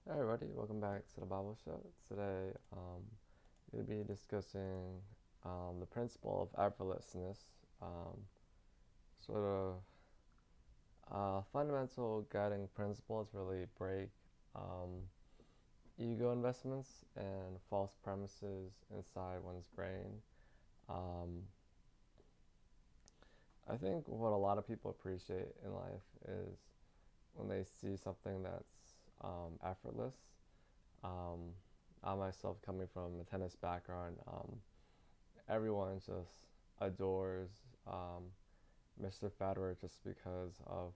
Hi everybody, welcome back to the Bible Show. Today, we're going to be discussing the principle of effortlessness, um, sort of fundamental guiding principles really break um, ego investments and false premises inside one's brain. Um, I think what a lot of people appreciate in life is when they see something that's effortless. Um, I myself, coming from a tennis background, everyone just adores Mr. Federer just because of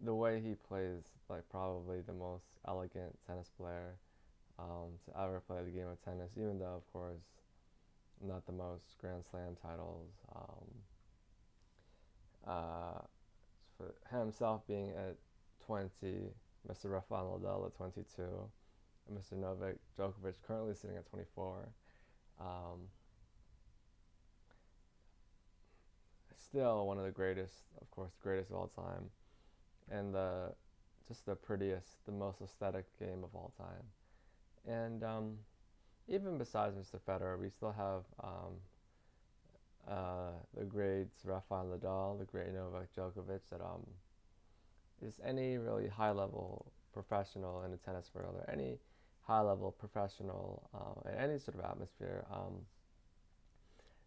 the way he plays, like probably the most elegant tennis player to ever play the game of tennis, even though, of course, not the most Grand Slam titles. Uh, for himself being at 20, Mr. Rafael Nadal at 22, and Mr. Novak Djokovic currently sitting at 24. Um, Still one of the greatest, of course, the greatest of all time, and just the prettiest, the most aesthetic game of all time. And even besides Mr. Federer, we still have the greats Rafael Nadal, the great Novak Djokovic. That is any really high level professional in the tennis world, or any high level professional in any sort of atmosphere.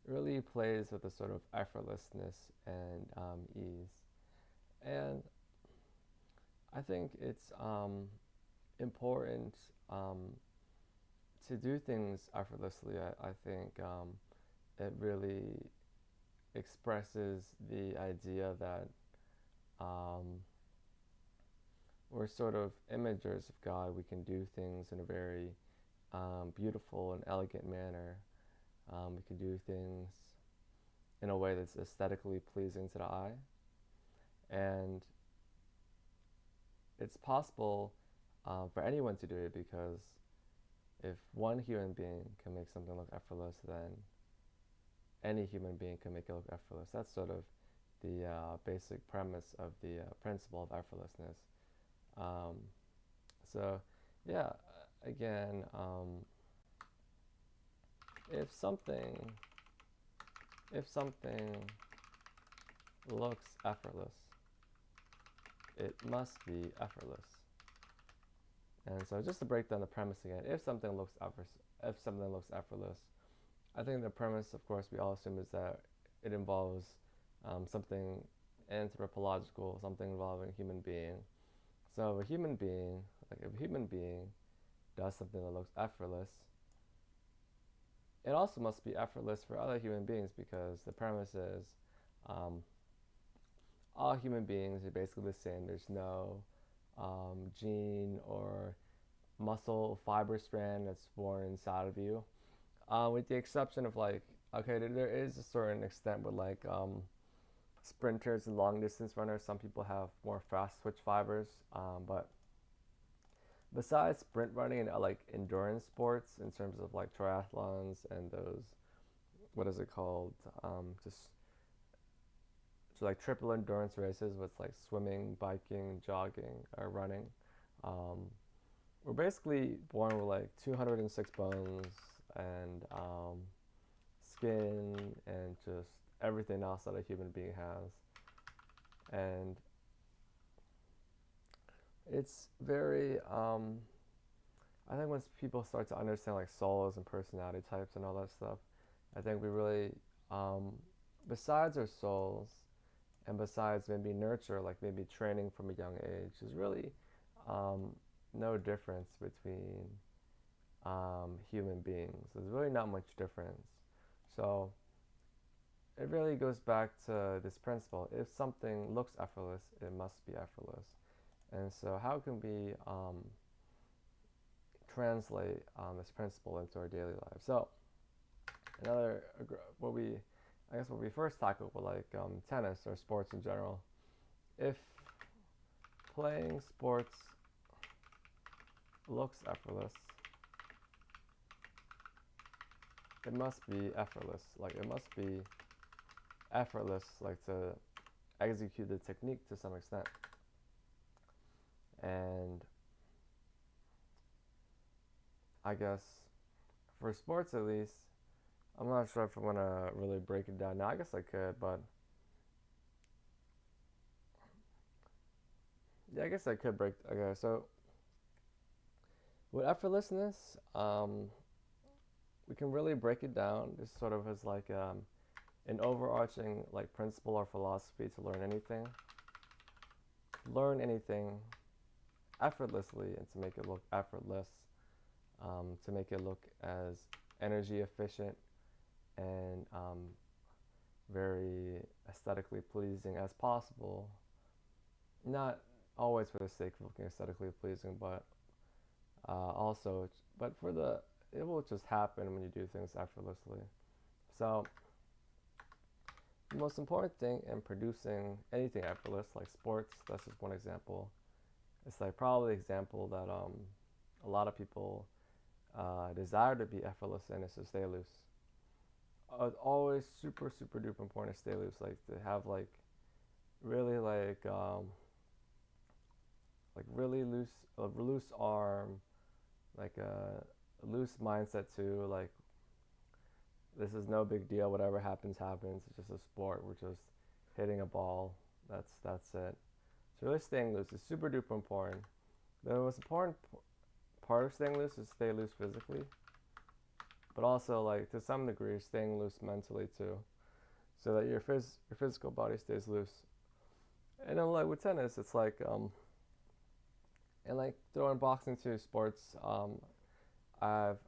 Really plays with a sort of effortlessness and ease. And I think it's important to do things effortlessly. I think it really expresses the idea that um, we're sort of imagers of God. We can do things in a very beautiful and elegant manner. We can do things in a way that's aesthetically pleasing to the eye. And it's possible for anyone to do it, because if one human being can make something look effortless, then any human being can make it look effortless. That's sort of the basic premise of the principle of effortlessness. Um, so, yeah, again, if something if something looks effortless, it must be effortless. And so, just to break down the premise again, if something looks effortless, I think the premise, of course, we all assume is that it involves something anthropological, something involving a human being. So if a human being does something that looks effortless, it also must be effortless for other human beings, because the premise is um, all human beings are basically the same. There's no gene or muscle fiber strand that's born inside of you, with the exception of, like, okay, there is a certain extent with, like, sprinters and long distance runners. Some people have more fast twitch fibers, but besides sprint running and like endurance sports, in terms of like triathlons and those, what is it called, just so like triple endurance races with like swimming, biking, jogging, or running, um, we're basically born with like 206 bones and skin and just everything else that a human being has. And it's very, I think once people start to understand like souls and personality types and all that stuff, I think we really, um, besides our souls and besides maybe nurture, like maybe training from a young age, is really um, no difference between human beings. There's really not much difference. So it really goes back to this principle: if something looks effortless, it must be effortless. And so, how can we translate this principle into our daily lives? So, another what we I guess what we first tackled were like tennis or sports in general. If playing sports looks effortless, it must be effortless. Like, it must be effortless, like to execute the technique to some extent. And I guess for sports at least, I'm not sure if I want to really break it down now. I guess I could, but yeah, I guess I could break. Okay, so with effortlessness, we can really break it down just sort of as like an overarching like principle or philosophy to learn anything effortlessly, and to make it look effortless, to make it look as energy efficient and very aesthetically pleasing as possible. Not always for the sake of looking aesthetically pleasing, but also, but for the, it will just happen when you do things effortlessly. So the most important thing in producing anything effortless, like sports, that's just one example. It's like probably the example that a lot of people desire to be effortless in, is to stay loose. It's always super super duper important to stay loose, like to have really like really loose, a loose arm, like a loose mindset too. Like this is no big deal. Whatever happens, happens. It's just a sport. We're just hitting a ball. That's it. So really staying loose is super duper important. The most important part of staying loose is stay loose physically, but also like to some degree staying loose mentally too, so that your physical body stays loose. And then like with tennis, it's like and like throwing boxing to sports, I've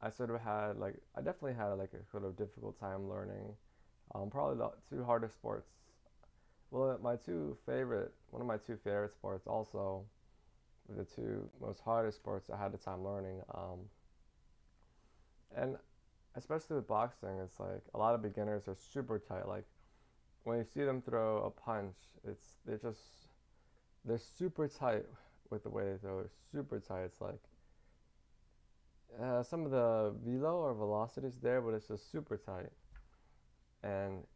I sort of had like I definitely had like a sort of difficult time learning. Probably the two hardest sports. Well, one of my two favorite sports, also the two most hardest sports I had the time learning. And especially with boxing, it's like a lot of beginners are super tight. Like when you see them throw a punch, they're super tight with the way they throw. They're super tight. It's like some of the velo or velocity is there, but it's just super tight, and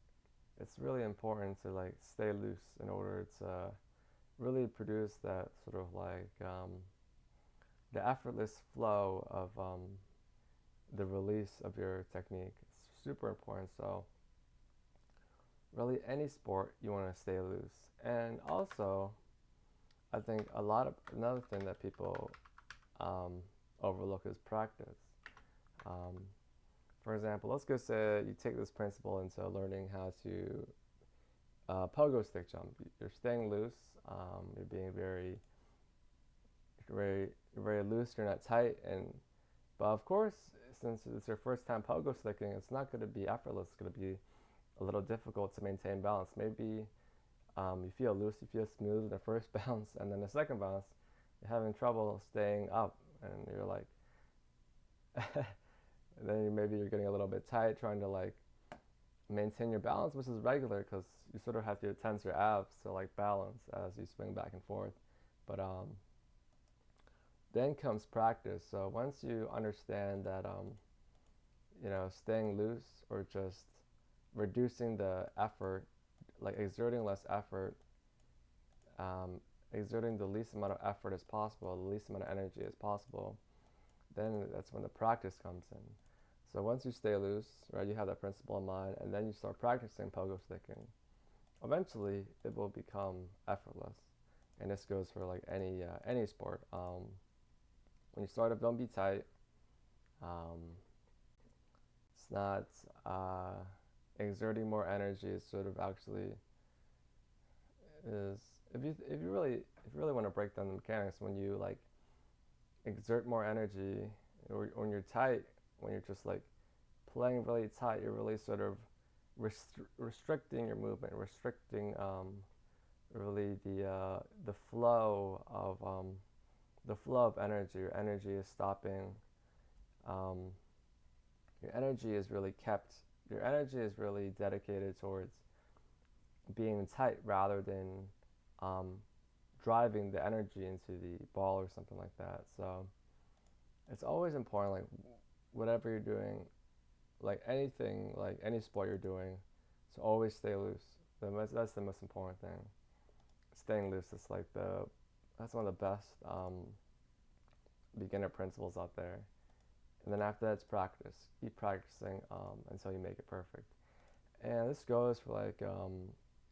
it's really important to like stay loose in order to really produce that sort of like the effortless flow of the release of your technique. It's super important. So really, any sport you want to stay loose, and also I think another thing that people um, overlook is practice. Um, for example, let's go say you take this principle into learning how to pogo stick jump. You're staying loose. You're being very loose. You're not tight, but of course, since it's your first time pogo sticking, it's not going to be effortless. It's going to be a little difficult to maintain balance. Maybe you feel loose, you feel smooth in the first bounce, and then the second bounce, you're having trouble staying up, and you're like, then maybe you're getting a little bit tight, trying to like maintain your balance, which is regular because you sort of have to tense your abs to like balance as you swing back and forth. But then comes practice. So once you understand that, staying loose or just reducing the effort, like exerting less effort, exerting the least amount of effort as possible, the least amount of energy as possible, then that's when the practice comes in. So once you stay loose, right, you have that principle in mind, and then you start practicing pogo sticking. Eventually, it will become effortless, and this goes for like any sport. When you start up, don't be tight. Um, it's not exerting more energy. It's sort of actually is if you really want to break down the mechanics, when you like exert more energy, or when you're tight, when you're just like playing really tight, you're really sort of restricting your movement, restricting really the flow of energy. Your energy is stopping. Um, your energy is really kept. Your energy is really dedicated towards being tight rather than um, driving the energy into the ball or something like that. So it's always important, like whatever you're doing, like anything, like any sport you're doing, to always stay loose. That's the most important thing. Staying loose is like that's one of the best beginner principles out there. And then after that, it's practice. Keep practicing until you make it perfect. And this goes for like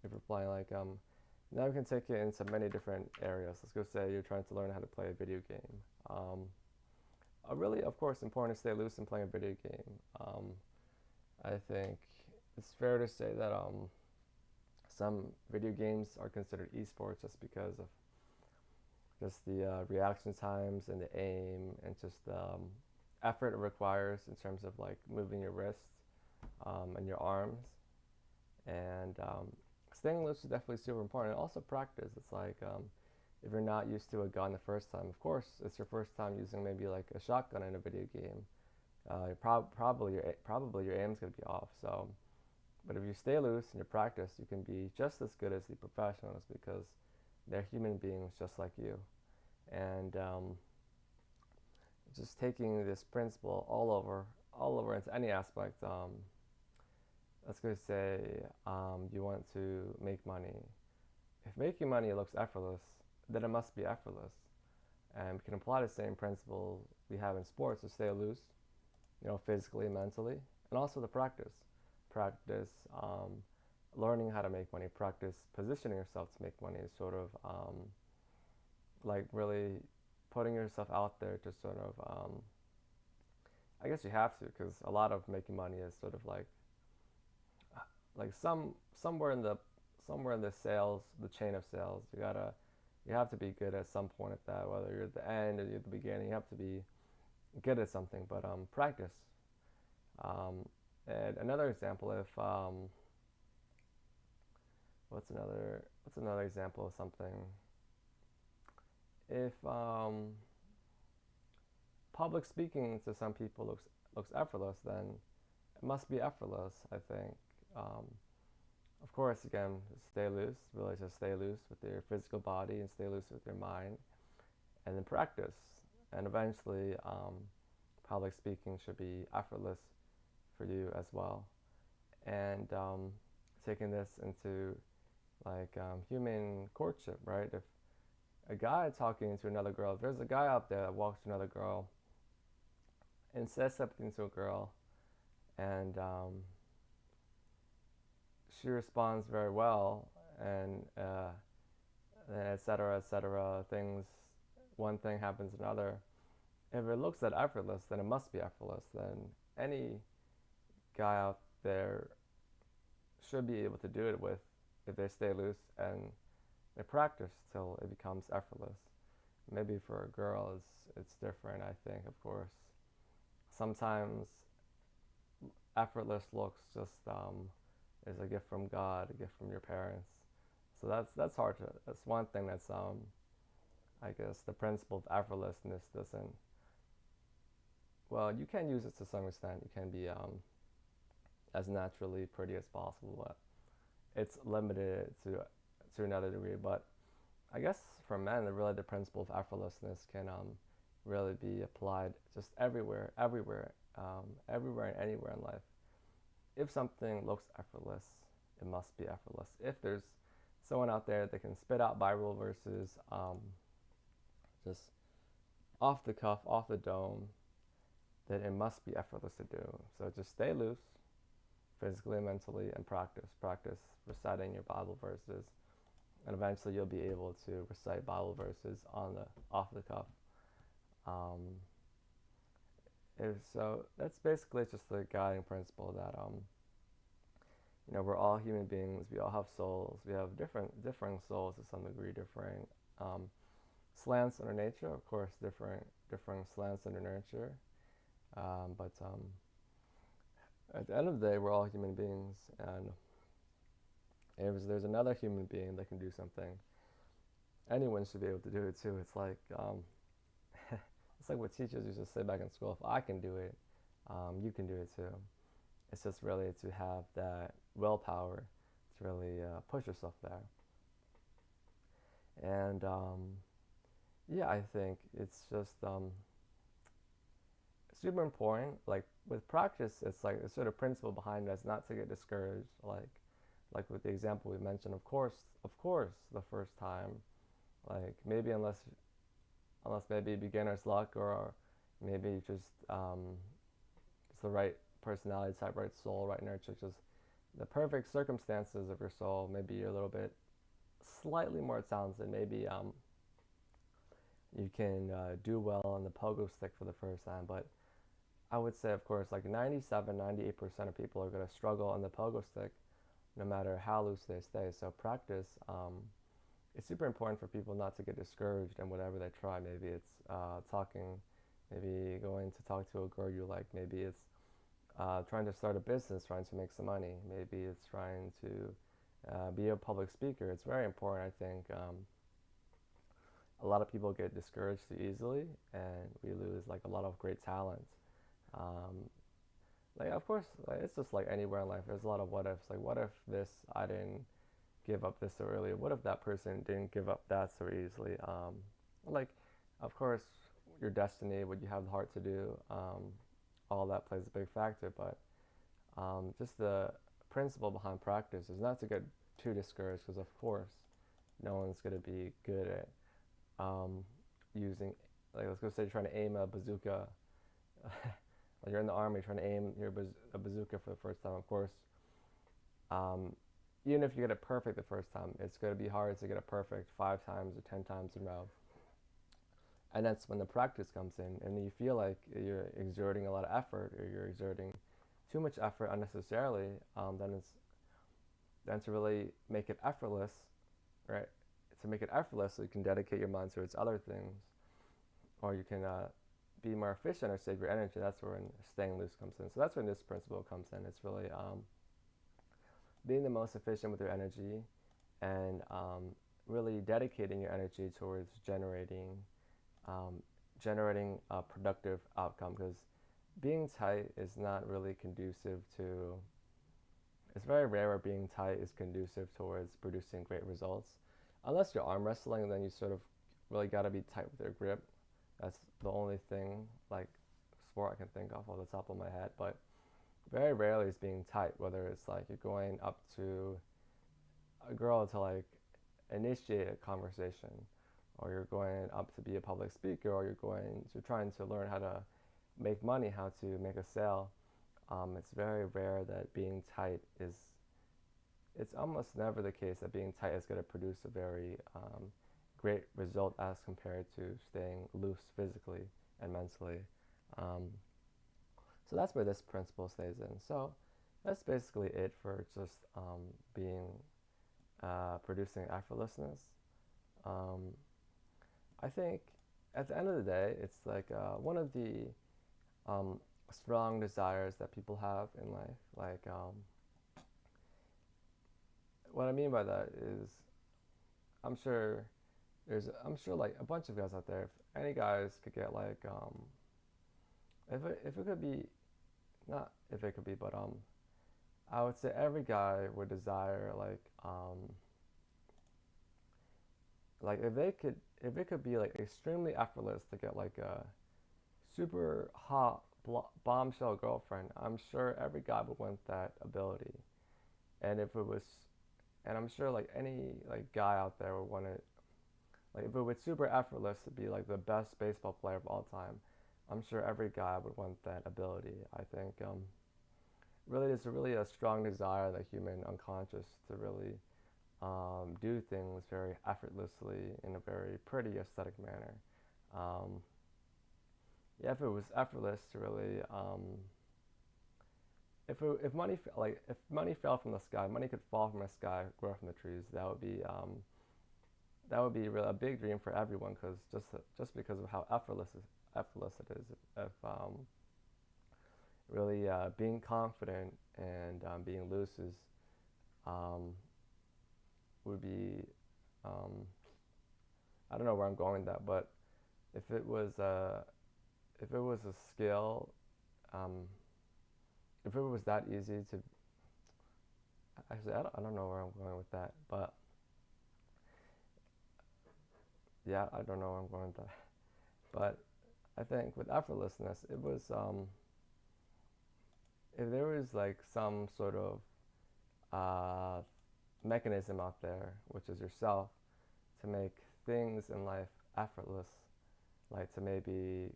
if you're playing like now we can take it into many different areas. Let's go say you're trying to learn how to play a video game. Really, of course, important to stay loose in playing a video game. I think it's fair to say that some video games are considered esports just because of just the reaction times and the aim and just the effort it requires in terms of like moving your wrists and your arms. And staying loose is definitely super important. And also practice. It's like if you're not used to a gun the first time, of course, it's your first time using maybe like a shotgun in a video game. Probably your aim's gonna be off. So, but if you stay loose and you practice, you can be just as good as the professionals because they're human beings just like you. And just taking this principle all over into any aspect. Let's go say you want to make money. If making money looks effortless, then it must be effortless. And we can apply the same principle we have in sports to stay loose, physically, mentally, and also the practice. Practice learning how to make money. Practice positioning yourself to make money. Sort of like really putting yourself out there to sort of. I guess you have to because a lot of making money is sort of like somewhere in the sales, the chain of sales. You have to be good at some point at that. Whether you're at the end or you're at the beginning, you have to be good at something. But practice. And another example, if what's another example of something? If public speaking to some people looks effortless, then it must be effortless. I think. Um, of course, again, stay loose. Really, just stay loose with your physical body and stay loose with your mind, and then practice. And eventually, public speaking should be effortless for you as well. And taking this into like human courtship, right? If a guy talking to another girl, if there's a guy out there that walks to another girl and says something to a girl, and she responds very well, and et cetera, et cetera, things, one thing happens to another. If it looks that effortless, then it must be effortless. Then any guy out there should be able to do it with if they stay loose and they practice till it becomes effortless. Maybe for a girl, it's different. I think, of course, sometimes effortless looks just is a gift from God, a gift from your parents. So that's hard to. That's one thing that's I guess the principle of effortlessness doesn't. Well, you can use it to some extent. You can be as naturally pretty as possible, but it's limited to another degree. But I guess for men, the principle of effortlessness can really be applied just everywhere and anywhere in life. If something looks effortless, it must be effortless. If there's someone out there that can spit out Bible verses just off the cuff, off the dome, then it must be effortless to do. So just stay loose, physically and mentally, and practice. Practice reciting your Bible verses, and eventually you'll be able to recite Bible verses off the cuff. Um, so that's basically just the guiding principle that we're all human beings. We all have souls. We have differing souls to some degree, differing slants in our nature. Of course, differing slants in our nurture. But at the end of the day, we're all human beings, and if there's another human being that can do something, anyone should be able to do it too. It's like it's like what teachers used to say back in school: if I can do it, you can do it too. It's just really to have that willpower to really push yourself there. And yeah, I think it's just super important. Like with practice, it's like the sort of principle behind it is not to get discouraged. Like with the example we mentioned, of course, the first time, like maybe unless maybe beginner's luck or maybe just the right personality type, right soul, right nurture, just the perfect circumstances of your soul. Maybe you're a little bit slightly more talented. Maybe you can do well on the pogo stick for the first time, but I would say, of course, like 97, 98% of people are going to struggle on the pogo stick no matter how loose they stay. So practice, it's super important for people not to get discouraged in whatever they try. Maybe it's talking, maybe going to talk to a girl you like. Maybe it's trying to start a business, trying to make some money. Maybe it's trying to be a public speaker. It's very important, I think. A lot of people get discouraged too easily, and we lose like a lot of great talent. Um, like of course, like, it's just like anywhere in life. There's a lot of what ifs. Like, what if this? I didn't give up this so early. What if that person didn't give up that so easily? Like, of course, your destiny, what you have the heart to do, all that plays a big factor. But just the principle behind practice is not to get too discouraged, because of course, no one's gonna be good at using, like, let's go say you're trying to aim a bazooka. Like you're in the army trying to aim a bazooka for the first time. Of course, um, even if you get it perfect the first time, it's going to be hard to get it perfect 5 times or 10 times in a row. And that's when the practice comes in, and you feel like you're exerting a lot of effort, or you're exerting too much effort unnecessarily. Then to really make it effortless, right? To make it effortless, so you can dedicate your mind towards other things, or you can be more efficient or save your energy. That's where staying loose comes in. So that's when this principle comes in. It's really being the most efficient with your energy, and really dedicating your energy towards um, generating a productive outcome. Because being tight is not really conducive to. It's very rare where being tight is conducive towards producing great results, unless you're arm wrestling. Then you sort of really got to be tight with your grip. That's the only thing, like, sport I can think of off the top of my head. But very rarely is being tight, whether it's like you're going up to a girl to like initiate a conversation, or you're going up to be a public speaker, or you're trying to learn how to make money, how to make a sale. It's very rare that being tight is. It's almost never the case that being tight is going to produce a very great result as compared to staying loose physically and mentally. Um, so that's where this principle stays in. So that's basically it for just being producing effortlessness. Um, I think at the end of the day, it's like one of the um, strong desires that people have in life. Like, what I mean by that is, I'm sure I'm sure like a bunch of guys out there. If any guys could get like, if it could be, not if it could be, but I would say every guy would desire like if it could be like extremely effortless to get like a super hot bombshell girlfriend. I'm sure every guy would want that ability. And if it was, and I'm sure like any like guy out there would want it. Like if it was super effortless to be like the best baseball player of all time, I'm sure every guy would want that ability. I think really it's really a strong desire in the human unconscious to really do things very effortlessly in a very pretty aesthetic manner. Um, yeah, if it was effortless to really, if money fell from the sky, money could fall from the sky, grow from the trees. That would be really a big dream for everyone, because just because of how effortless it is. If really being confident and being loose is um, would be um, I don't know where I'm going with that, but if it was if it was a skill, um, if it was that easy to actually, I don't know where I'm going with that, but yeah, I don't know where I'm going with that. But I think with effortlessness, it was if there was like some sort of uh, mechanism out there, which is yourself, to make things in life effortless, like to maybe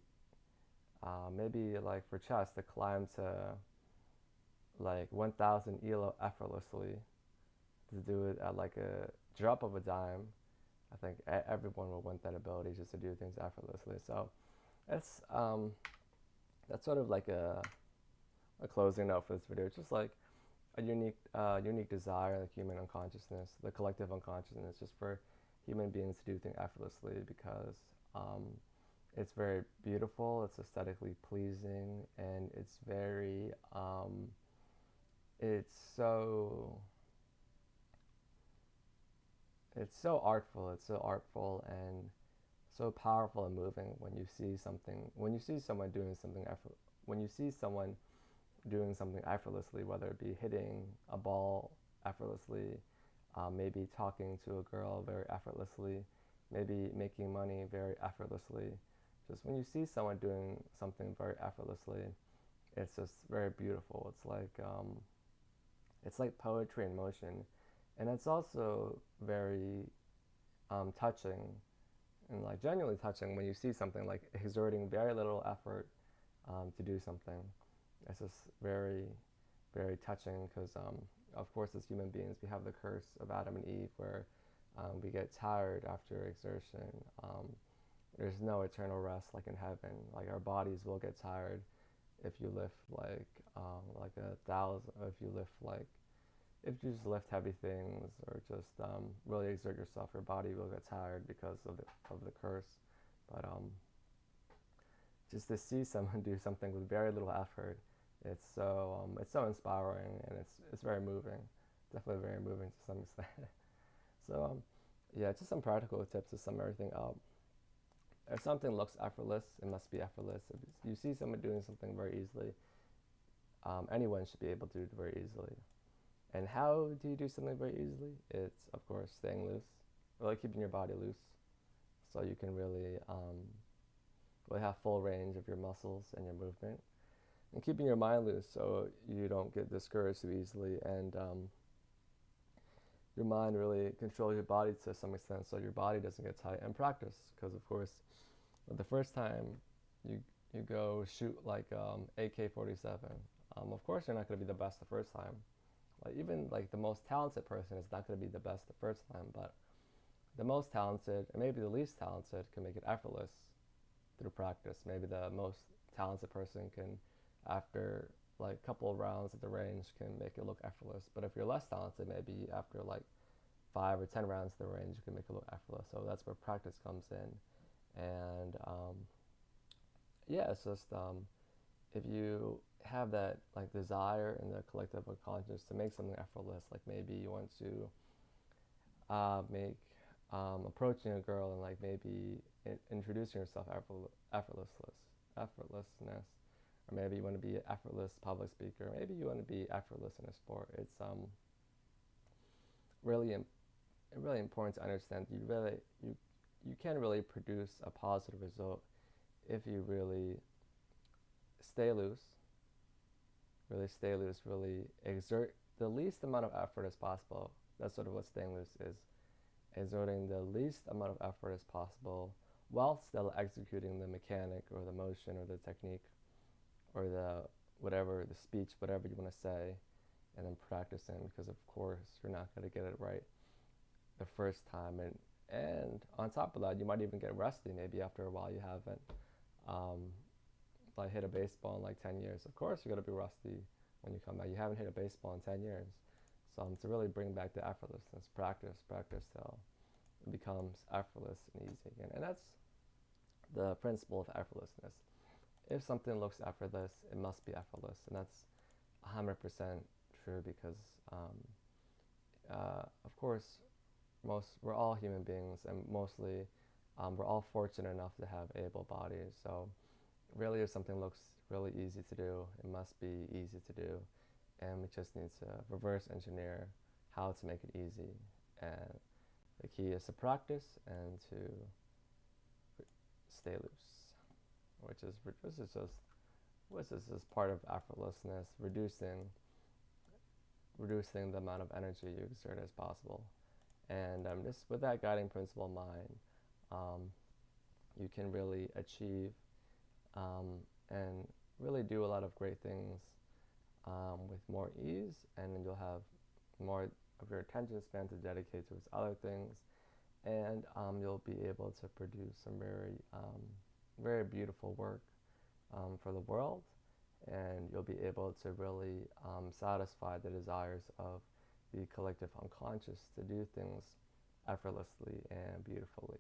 Maybe like for chest, to climb to like 1,000 elo effortlessly, to do it at like a drop of a dime. I think everyone will want that ability just to do things effortlessly. So it's that's sort of like a closing note for this video. It's just like a unique desire, like human unconsciousness, the collective unconsciousness, just for human beings to do things effortlessly, because it's very beautiful, it's aesthetically pleasing, and it's so it's so artful and so powerful and moving when you see someone doing something when you see someone doing something effortlessly, whether it be hitting a ball effortlessly, maybe talking to a girl very effortlessly, maybe making money very effortlessly. Just when you see someone doing something very effortlessly, it's just very beautiful. It's like poetry in motion, and it's also very touching, and like genuinely touching when you see something like exerting very little effort to do something. It's just very touching, because of course, as human beings, we have the curse of Adam and Eve, where we get tired after exertion. There's no eternal rest like in heaven. Like our bodies will get tired if you lift like 1,000, or if you lift like if you just lift heavy things, or just really exert yourself, your body will get tired because of the curse. But just to see someone do something with very little effort, it's so inspiring, and it's very moving, definitely very moving to some extent. So yeah, just some practical tips to sum everything up. If something looks effortless, it must be effortless. If you see someone doing something very easily, anyone should be able to do it very easily. And how do you do something very easily? It's, of course, staying loose, really keeping your body loose, so you can really have full range of your muscles and your movement, and keeping your mind loose so you don't get discouraged too easily, and your mind really controls your body to some extent, so your body doesn't get tight. And practice, because of course, the first time you you go shoot like AK-47, of course you're not going to be the best the first time. Like even like the most talented person is not going to be the best the first time, but the most talented, and maybe the least talented, can make it effortless through practice. Maybe the most talented person can, after like a couple of rounds at the range, can make it look effortless. But if you're less talented, maybe after like 5 or 10 rounds at the range, you can make it look effortless. So that's where practice comes in. And yeah, it's just if you have that like desire in the collective unconscious to make something effortless, like maybe you want to make approaching a girl, and like maybe introducing yourself effortlessness, or maybe you want to be an effortless public speaker, maybe you want to be effortless in a sport. It's really really important to understand you can really produce a positive result if you stay loose really exert the least amount of effort as possible. That's sort of what staying loose is: exerting the least amount of effort as possible while still executing the mechanic or the motion or the technique or the whatever, the speech, whatever you want to say, and then practicing, because of course you're not going to get it right the first time. And on top of that, you might even get rusty maybe after a while. You haven't like hit a baseball in like 10 years. Of course you're going to be rusty when you come back. You haven't hit a baseball in 10 years. So to really bring back the effortlessness, practice till it becomes effortless and easy again. And that's the principle of effortlessness. If something looks effortless, it must be effortless. And that's 100% true, because of course we're all human beings, and mostly we're all fortunate enough to have able bodies. So really, if something looks really easy to do, it must be easy to do, and we just need to reverse engineer how to make it easy. And the key is to practice and to stay loose, which is just part of effortlessness, reducing the amount of energy you exert as possible. And just with that guiding principle in mind, you can really achieve and really do a lot of great things with more ease, and then you'll have more of your attention span to dedicate towards other things, and you'll be able to produce some very beautiful work for the world, and you'll be able to really satisfy the desires of the collective unconscious to do things effortlessly and beautifully.